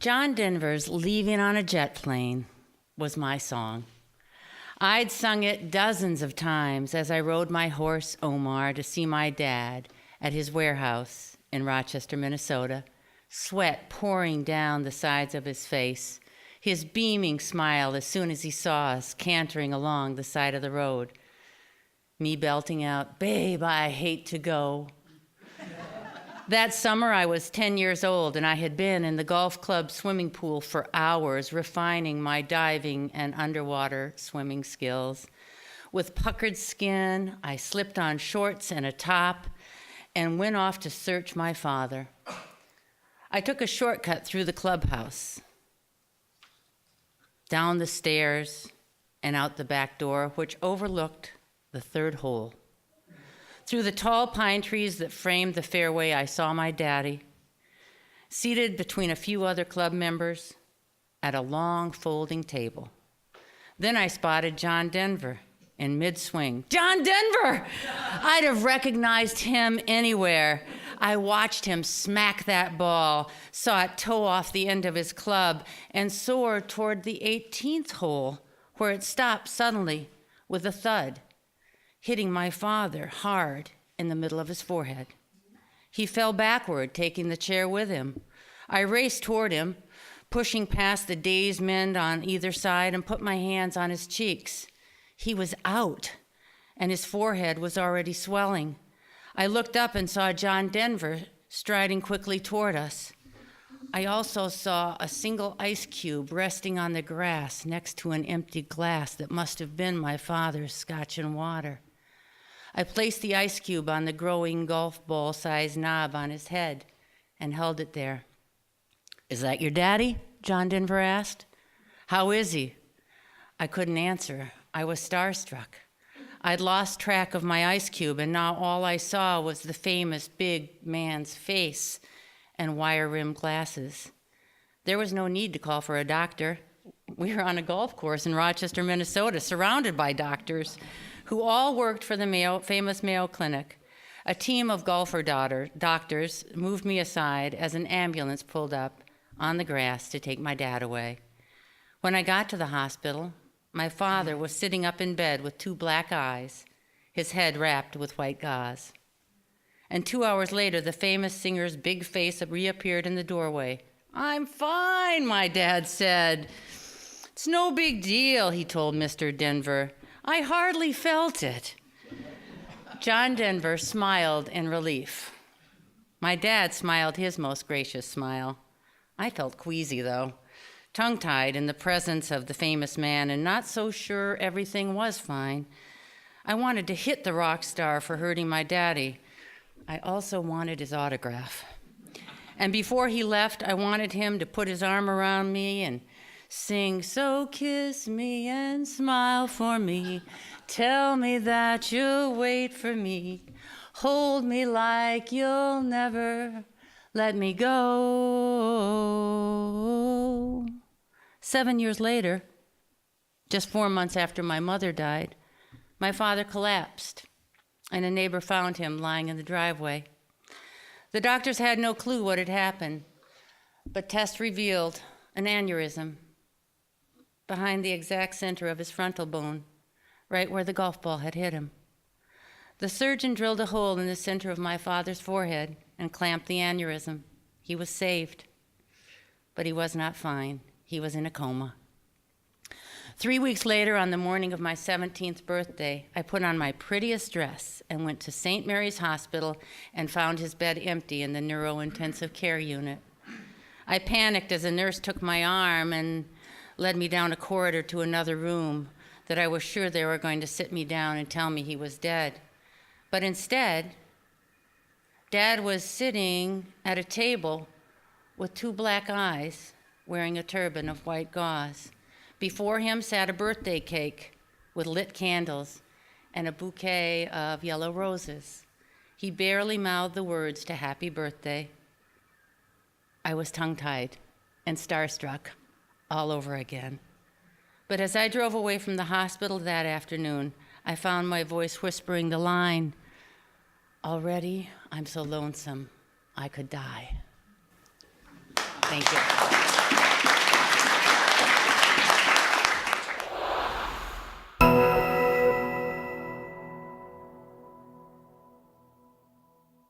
John Denver's Leaving on a Jet Plane was my song. I'd sung it dozens of times as I rode my horse, Omar, to see my dad at his warehouse in Rochester, Minnesota, sweat pouring down the sides of his face, his beaming smile as soon as he saw us cantering along the side of the road, me belting out, "Babe, I hate to go." That summer, I was 10 years old, and I had been in the golf club swimming pool for hours, refining my diving and underwater swimming skills. With puckered skin, I slipped on shorts and a top and went off to search my father. I took a shortcut through the clubhouse, down the stairs, and out the back door, which overlooked the third hole. Through the tall pine trees that framed the fairway, I saw my daddy, seated between a few other club members at a long folding table. Then I spotted John Denver in mid-swing. John Denver! I'd have recognized him anywhere. I watched him smack that ball, saw it toe off the end of his club, and soar toward the 18th hole, where it stopped suddenly with a thud, hitting my father hard in the middle of his forehead. He fell backward, taking the chair with him. I raced toward him, pushing past the dazed men on either side, and put my hands on his cheeks. He was out, and his forehead was already swelling. I looked up and saw John Denver striding quickly toward us. I also saw a single ice cube resting on the grass next to an empty glass that must have been my father's scotch and water. I placed the ice cube on the growing golf ball-sized knob on his head and held it there. "Is that your daddy?" John Denver asked. "How is he?" I couldn't answer. I was starstruck. I'd lost track of my ice cube, and now all I saw was the famous big man's face and wire-rimmed glasses. There was no need to call for a doctor. We were on a golf course in Rochester, Minnesota, surrounded by doctors who all worked for the famous Mayo Clinic. A team of golfer doctors moved me aside as an ambulance pulled up on the grass to take my dad away. When I got to the hospital, my father was sitting up in bed with two black eyes, his head wrapped with white gauze. And 2 hours later, the famous singer's big face reappeared in the doorway. "I'm fine," my dad said. "It's no big deal," he told Mr. Denver. "I hardly felt it." John Denver smiled in relief. My dad smiled his most gracious smile. I felt queasy, though, tongue-tied in the presence of the famous man and not so sure everything was fine. I wanted to hit the rock star for hurting my daddy. I also wanted his autograph. And before he left, I wanted him to put his arm around me and sing, "So kiss me and smile for me. Tell me that you'll wait for me. Hold me like you'll never let me go." 7 years later, just 4 months after my mother died, my father collapsed, and a neighbor found him lying in the driveway. The doctors had no clue what had happened, but tests revealed an aneurysm behind the exact center of his frontal bone, right where the golf ball had hit him. The surgeon drilled a hole in the center of my father's forehead and clamped the aneurysm. He was saved, but he was not fine. He was in a coma. 3 weeks later, on the morning of my 17th birthday, I put on my prettiest dress and went to St. Mary's Hospital and found his bed empty in the neurointensive care unit. I panicked as a nurse took my arm and led me down a corridor to another room that I was sure they were going to sit me down and tell me he was dead. But instead, Dad was sitting at a table with two black eyes, wearing a turban of white gauze. Before him sat a birthday cake with lit candles and a bouquet of yellow roses. He barely mouthed the words to happy birthday. I was tongue-tied and starstruck all over again. But as I drove away from the hospital that afternoon, I found my voice whispering the line, "Already, I'm so lonesome, I could die." Thank you.